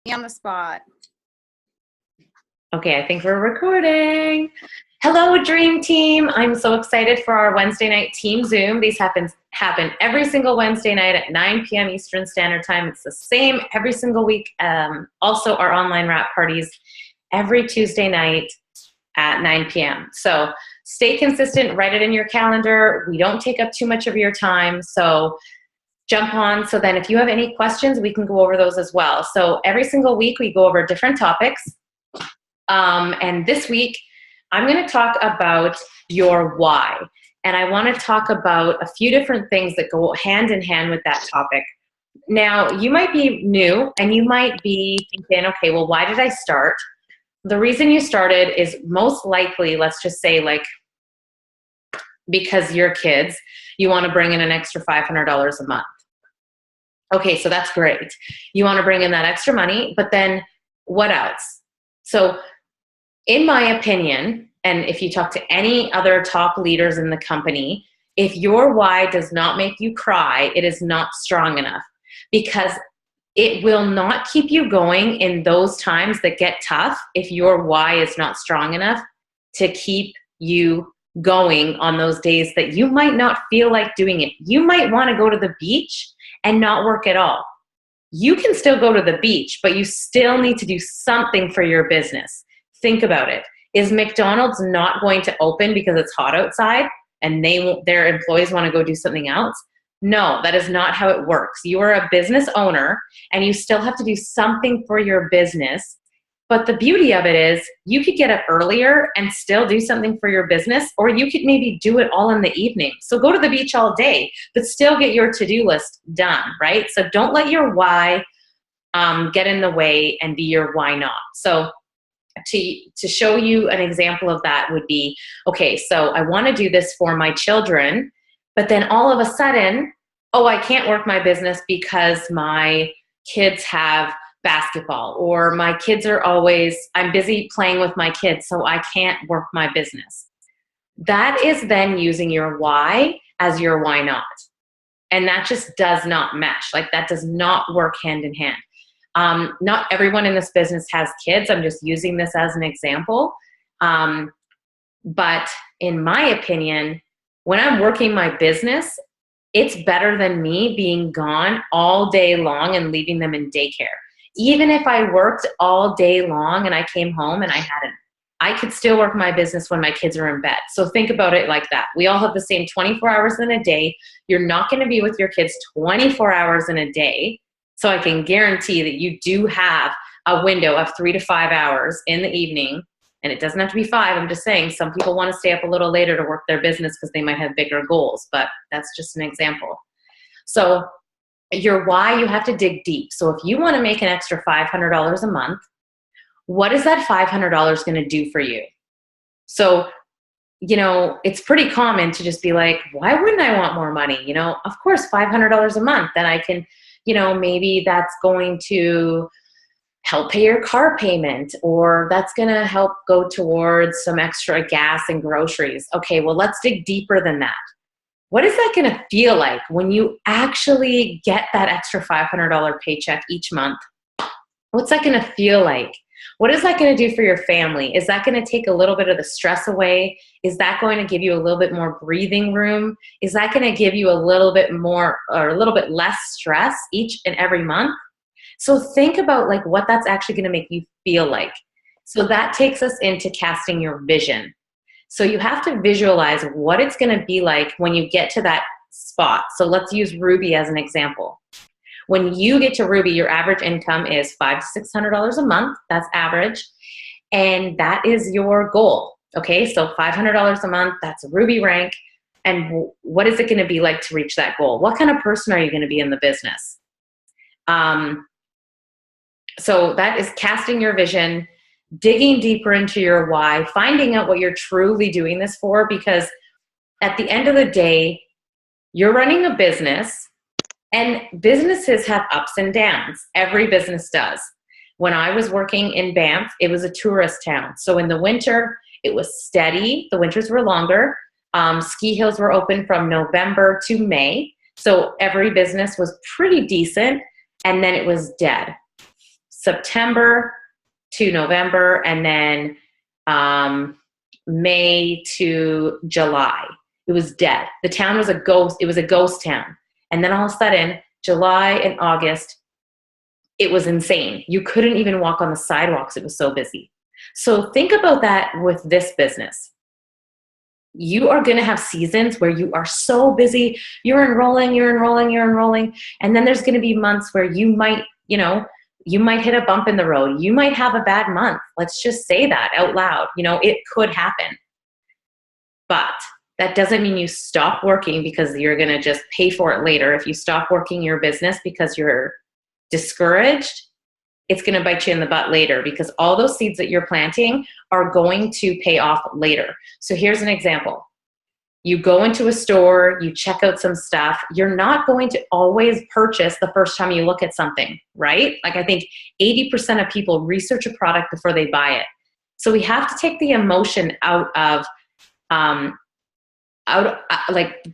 Me on the spot. Okay, I think we're recording. Hello, Dream Team. I'm so excited for our Wednesday night team Zoom. These happen every single Wednesday night at 9 p.m. Eastern Standard Time. It's the same every single week. Also, our online wrap parties every Tuesday night at 9 p.m. So stay consistent, write it in your calendar. We don't take up too much of your time. So jump on. So then if you have any questions, we can go over those as well. So every single week we go over different topics. And this week I'm going to talk about your why. And I want to talk about a few different things that go hand in hand with that topic. Now, you might be new and you might be thinking, okay, well, why did I start? The reason you started is most likely, let's just say, like, because you're kids, you want to bring in an extra $500 a month. Okay, so that's great. You want to bring in that extra money, but then what else? So in my opinion, and if you talk to any other top leaders in the company, if your why does not make you cry, it is not strong enough, because it will not keep you going in those times that get tough if your why is not strong enough to keep you going on those days that you might not feel like doing it. You might want to go to the beach and not work at all. You can still go to the beach, but you still need to do something for your business. Think about it. Is McDonald's not going to open because it's hot outside and their employees want to go do something else? No, that is not how it works. You are a business owner and you still have to do something for your business. But the beauty of it is you could get up earlier and still do something for your business, or you could maybe do it all in the evening. So go to the beach all day, but still get your to-do list done, right? So don't let your why get in the way and be your why not. So to show you an example of that would be, okay, so I want to do this for my children, but then all of a sudden, oh, I can't work my business because my kids have basketball, or my kids are I'm busy playing with my kids, so I can't work my business. That is then using your why as your why not. And that just does not mesh. Like, that does not work hand in hand. Not everyone in this business has kids. I'm just using this as an example. But in my opinion, when I'm working my business, it's better than me being gone all day long and leaving them in daycare. Even if I worked all day long and I came home and I could still work my business when my kids are in bed. So think about it like that. We all have the same 24 hours in a day. You're not going to be with your kids 24 hours in a day. So I can guarantee that you do have a window of 3 to 5 hours in the evening. And it doesn't have to be 5. I'm just saying some people want to stay up a little later to work their business because they might have bigger goals. But that's just an example. So your why, you have to dig deep. So if you want to make an extra $500 a month, what is that $500 going to do for you? So, it's pretty common to just be like, why wouldn't I want more money? Of course, $500 a month, then I can, maybe that's going to help pay your car payment, or that's going to help go towards some extra gas and groceries. Okay, well, let's dig deeper than that. What is that going to feel like when you actually get that extra $500 paycheck each month? What's that going to feel like? What is that going to do for your family? Is that going to take a little bit of the stress away? Is that going to give you a little bit more breathing room? Is that going to give you a little bit more or a little bit less stress each and every month? So think about like what that's actually going to make you feel like. So that takes us into casting your vision. So you have to visualize what it's going to be like when you get to that spot. So let's use Ruby as an example. When you get to Ruby, your average income is $500 to $600 a month. That's average. And that is your goal. Okay, so $500 a month, that's a Ruby rank. And what is it going to be like to reach that goal? What kind of person are you going to be in the business? So that is casting your vision, digging deeper into your why, finding out what you're truly doing this for, because at the end of the day, you're running a business, and businesses have ups and downs. Every business does. When I was working in Banff, it was a tourist town. So in the winter, it was steady. The winters were longer. Ski hills were open from November to May. So every business was pretty decent, and then it was dead. September to November, and then May to July. It was dead. The town was a ghost. It was a ghost town. And then all of a sudden, July and August, it was insane. You couldn't even walk on the sidewalks. It was so busy. So think about that with this business. You are going to have seasons where you are so busy. You're enrolling. And then there's going to be months where you might, you might hit a bump in the road. You might have a bad month. Let's just say that out loud. It could happen. But that doesn't mean you stop working because you're going to just pay for it later. If you stop working your business because you're discouraged, it's going to bite you in the butt later, because all those seeds that you're planting are going to pay off later. So here's an example. You go into a store, you check out some stuff. You're not going to always purchase the first time you look at something, right? Like, I think 80% of people research a product before they buy it. So we have to take the emotion out of,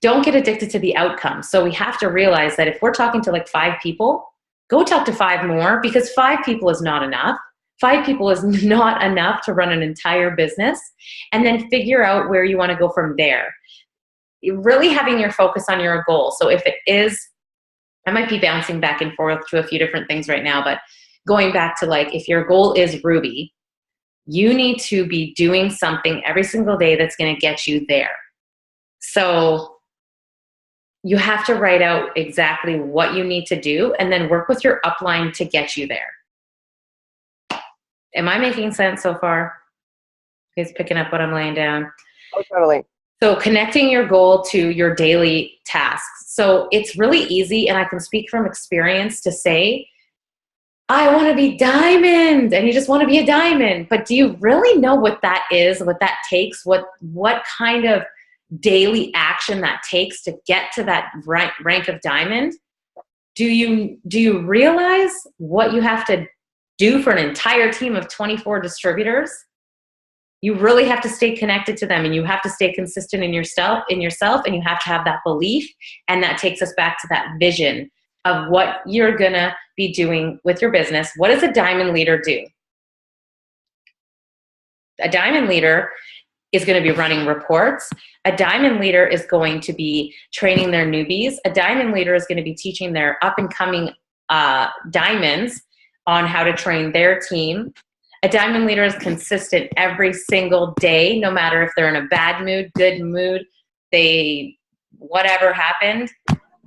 don't get addicted to the outcome. So we have to realize that if we're talking to like 5 people, go talk to 5 more, because 5 people is not enough. 5 people is not enough to run an entire business, and then figure out where you want to go from there. Really having your focus on your goal. So if it is, I might be bouncing back and forth to a few different things right now, but going back to, like, if your goal is Ruby, you need to be doing something every single day that's going to get you there. So you have to write out exactly what you need to do and then work with your upline to get you there. Am I making sense so far? You guys picking up what I'm laying down? Oh, totally. So connecting your goal to your daily tasks. So it's really easy, and I can speak from experience to say, I want to be diamond, and you just want to be a diamond. But do you really know what that is, what that takes, what kind of daily action that takes to get to that rank of diamond? Do you realize what you have to do for an entire team of 24 distributors? You really have to stay connected to them, and you have to stay consistent in yourself, and you have to have that belief. And that takes us back to that vision of what you're gonna be doing with your business. What does a diamond leader do? A diamond leader is going to be running reports. A diamond leader is going to be training their newbies. A diamond leader is going to be teaching their up-and-coming diamonds on how to train their team. A diamond leader is consistent every single day, no matter if they're in a bad mood, good mood, whatever happened.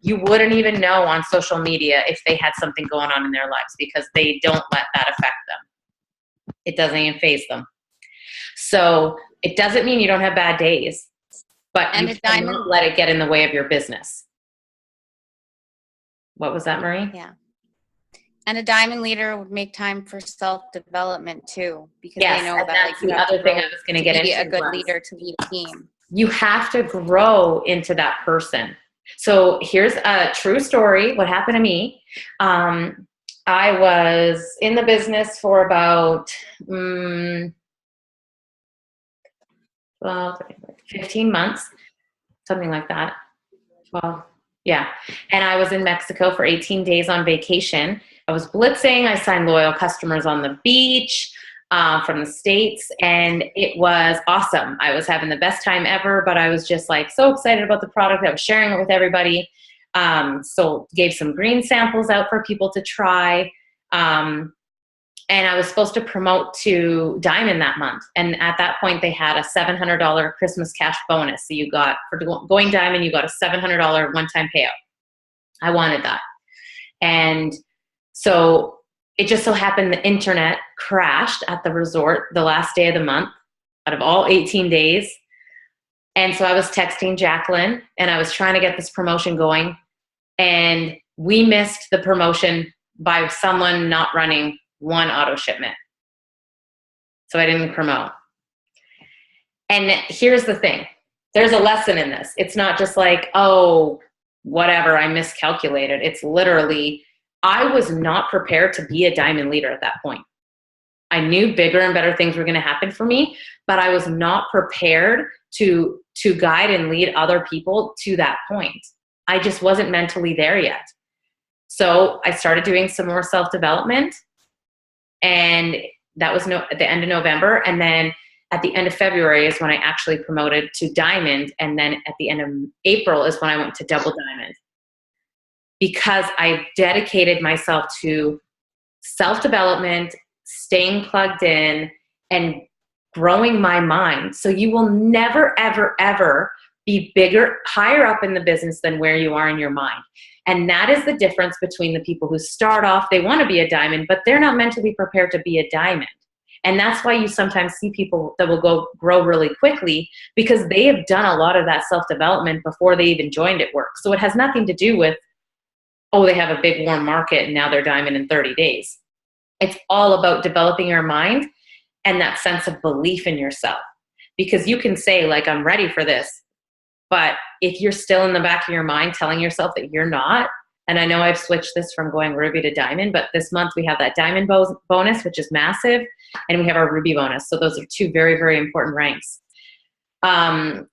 You wouldn't even know on social media if they had something going on in their lives, because they don't let that affect them. It doesn't even faze them. So it doesn't mean you don't have bad days, but you cannot let it get in the way of your business. What was that, Marie? Yeah. And a diamond leader would make time for self-development too, because they know that that's the other thing I was going to get into. A good leader to lead a team. You have to grow into that person. So here's a true story. What happened to me? I was in the business for about 15 months, something like that. Well, yeah. And I was in Mexico for 18 days on vacation. I was blitzing. I signed loyal customers on the beach from the States, and it was awesome. I was having the best time ever, but I was just like so excited about the product. I was sharing it with everybody. So gave some green samples out for people to try. And I was supposed to promote to Diamond that month. And at that point, they had a $700 Christmas cash bonus. So you got, for going Diamond, you got a $700 one-time payout. I wanted that. And so it just so happened the internet crashed at the resort the last day of the month out of all 18 days. And so I was texting Jacqueline, and I was trying to get this promotion going. And we missed the promotion by someone not running one auto shipment. So I didn't promote. And here's the thing. There's a lesson in this. It's not just like, oh, whatever, I miscalculated. It's literally, I was not prepared to be a diamond leader at that point. I knew bigger and better things were going to happen for me, but I was not prepared to guide and lead other people to that point. I just wasn't mentally there yet. So I started doing some more self-development. And that was at the end of November. And then at the end of February is when I actually promoted to diamond. And then at the end of April is when I went to double diamond, because I dedicated myself to self-development, staying plugged in, and growing my mind. So you will never, ever, ever be bigger, higher up in the business than where you are in your mind. And that is the difference between the people who start off, they want to be a diamond, but they're not mentally prepared to be a diamond. And that's why you sometimes see people that will grow really quickly, because they have done a lot of that self-development before they even joined at work. So it has nothing to do with, oh, they have a big warm market and now they're diamond in 30 days. It's all about developing your mind and that sense of belief in yourself. Because you can say, like, I'm ready for this, but if you're still in the back of your mind telling yourself that you're not, and I know I've switched this from going ruby to diamond, but this month we have that diamond bonus, which is massive, and we have our ruby bonus. So those are two very, very important ranks. And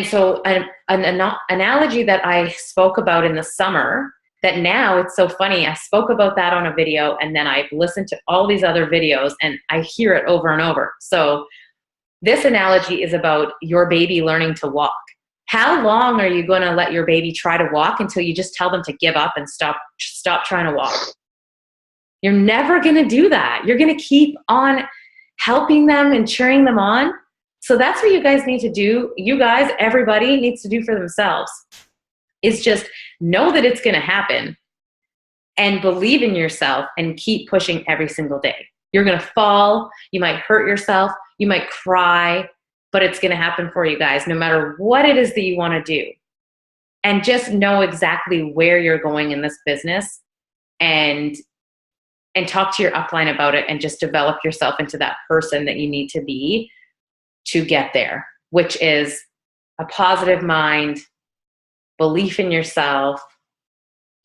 so an analogy that I spoke about in the summer, that now it's so funny, I spoke about that on a video, and then I've listened to all these other videos and I hear it over and over. So this analogy is about your baby learning to walk. How long are you going to let your baby try to walk until you just tell them to give up and stop trying to walk? You're never going to do that. You're going to keep on helping them and cheering them on. So that's what you guys need to do. You guys, everybody needs to do for themselves, is just know that it's going to happen and believe in yourself and keep pushing every single day. You're going to fall. You might hurt yourself. You might cry, but it's going to happen for you guys, no matter what it is that you want to do. And just know exactly where you're going in this business, and talk to your upline about it, and just develop yourself into that person that you need to be to get there, which is a positive mind, belief in yourself.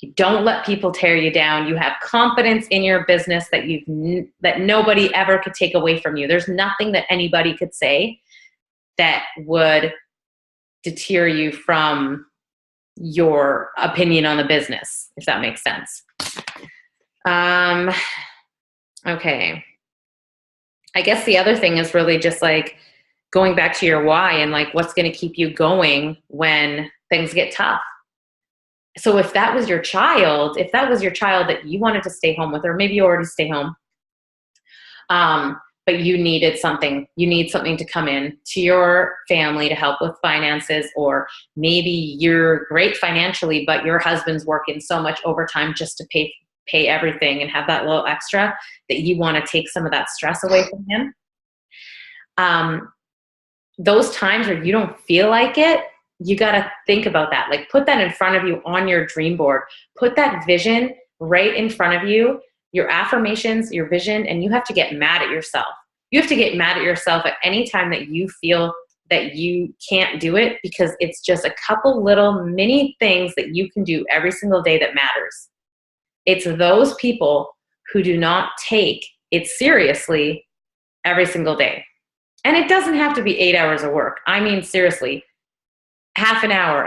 You don't let people tear you down. You have confidence in your business that nobody ever could take away from you. There's nothing that anybody could say that would deter you from your opinion on the business, if that makes sense. Okay. I guess the other thing is really just like going back to your why and like what's going to keep you going when things get tough. So if that was your child, that you wanted to stay home with, or maybe you already stay home, but you need something to come in to your family to help with finances, or maybe you're great financially, but your husband's working so much overtime just to pay everything and have that little extra that you want to take some of that stress away from him. Those times where you don't feel like it, you got to think about that. Like, put that in front of you on your dream board. Put that vision right in front of you, your affirmations, your vision, and you have to get mad at yourself. You have to get mad at yourself at any time that you feel that you can't do it, because it's just a couple little mini things that you can do every single day that matters. It's those people who do not take it seriously every single day. And it doesn't have to be 8 hours of work. I mean, seriously, half an hour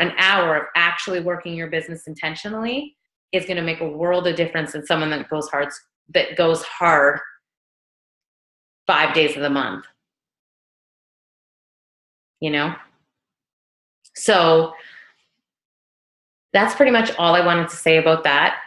of actually working your business intentionally is going to make a world of difference in someone that goes hard 5 days of the month. You know? So that's pretty much all I wanted to say about that.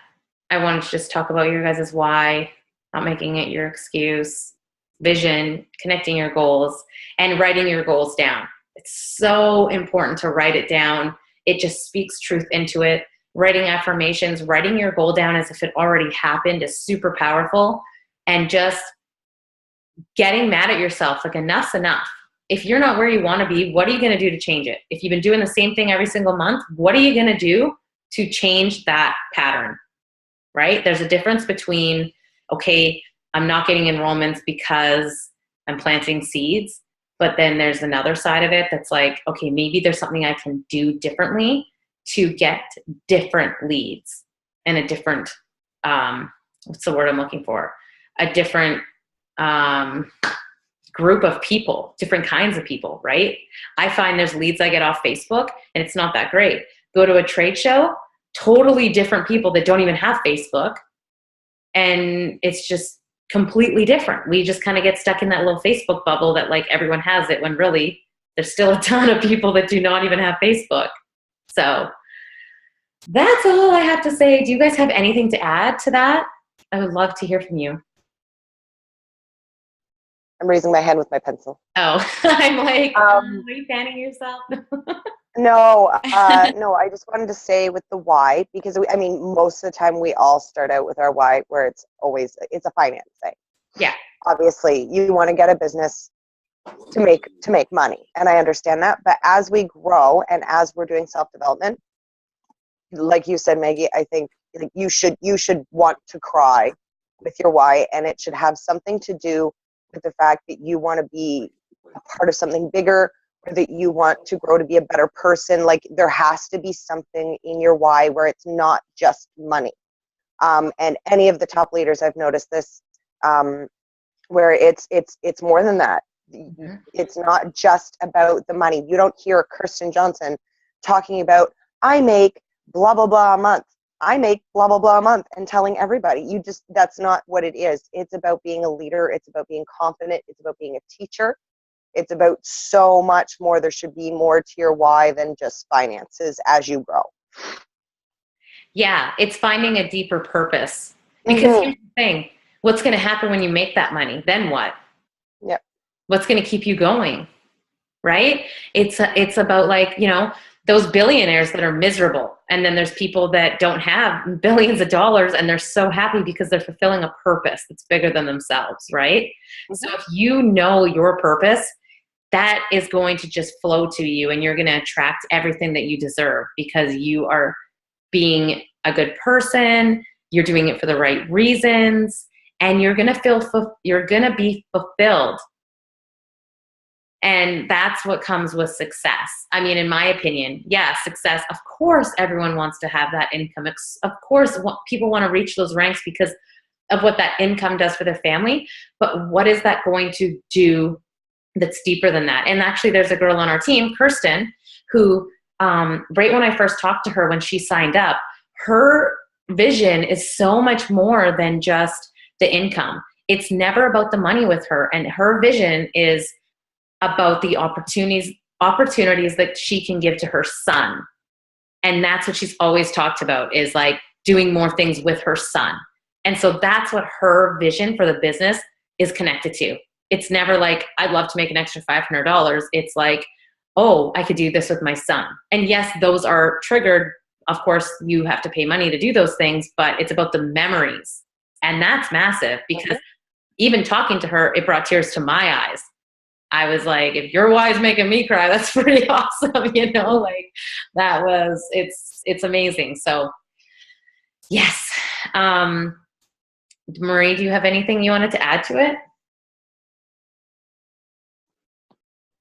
I wanted to just talk about your guys' why, not making it your excuse, vision, connecting your goals, and writing your goals down. It's so important to write it down. It just speaks truth into it. Writing affirmations, writing your goal down as if it already happened is super powerful. And just getting mad at yourself, like, enough's enough. If you're not where you want to be, what are you going to do to change it? If you've been doing the same thing every single month, what are you going to do to change that pattern? Right? There's a difference between, okay, I'm not getting enrollments because I'm planting seeds. But then there's another side of it that's like, okay, maybe there's something I can do differently to get different leads and a different, what's the word I'm looking for? A different group of people, different kinds of people, right? I find there's leads I get off Facebook and it's not that great. Go to a trade show, totally different people that don't even have Facebook. And it's just completely different. We just kind of get stuck in that little Facebook bubble that like everyone has it, when really there's still a ton of people that do not even have Facebook. So that's all I have to say. Do you guys have anything to add to that? I would love to hear from you. I'm raising my hand with my pencil. Oh, I'm like, are you fanning yourself? No, no, I just wanted to say with the why, because I mean, most of the time we all start out with our why, where it's a finance thing. Yeah. Obviously, you want to get a business to make money, and I understand that. But as we grow and as we're doing self-development, like you said, Maggie, I think you should want to cry with your why, and it should have something to do with the fact that you want to be a part of something bigger, or that you want to grow to be a better person. Like, there has to be something in your why where it's not just money. And any of the top leaders, I've noticed this, where it's more than that. Mm-hmm. It's not just about the money. You don't hear Kirsten Johnson talking about, I make blah, blah, blah a month. I make blah, blah, blah a month, and telling everybody. That's not what it is. It's about being a leader. It's about being confident. It's about being a teacher. It's about so much more. There should be more to your why than just finances as you grow. Yeah, it's finding a deeper purpose. Because here's the thing, what's going to happen when you make that money? Then what? Yep. What's going to keep you going? Right? It's about, like, you know, those billionaires that are miserable. And then there's people that don't have billions of dollars and they're so happy because they're fulfilling a purpose that's bigger than themselves, right? Mm-hmm. So if you know your purpose, that is going to just flow to you, and you're going to attract everything that you deserve, because you are being a good person, you're doing it for the right reasons, and you're going to be fulfilled. And that's what comes with success. I mean, in my opinion, yeah, success, of course, everyone wants to have that income. Of course, people want to reach those ranks because of what that income does for their family. But what is that going to do that's deeper than that? And actually, there's a girl on our team, Kirsten, who right when I first talked to her, when she signed up, her vision is so much more than just the income. It's never about the money with her. And her vision is about the opportunities that she can give to her son. And that's what she's always talked about, is like doing more things with her son. And so that's what her vision for the business is connected to. It's never like, I'd love to make an extra $500. It's like, oh, I could do this with my son. And yes, those are triggered. Of course, you have to pay money to do those things, but it's about the memories. And that's massive, because even talking to her, it brought tears to my eyes. I was like, if your why is making me cry, that's pretty awesome. You know, like it's amazing. So yes. Marie, do you have anything you wanted to add to it?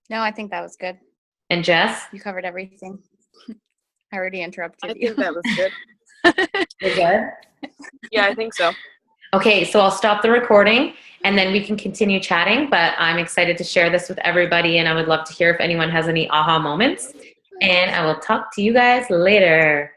No, I think that was good. And Jess? You covered everything. I already interrupted you. I think that was good. You're good? Yeah, I think so. Okay, so I'll stop the recording and then we can continue chatting, but I'm excited to share this with everybody, and I would love to hear if anyone has any aha moments, and I will talk to you guys later.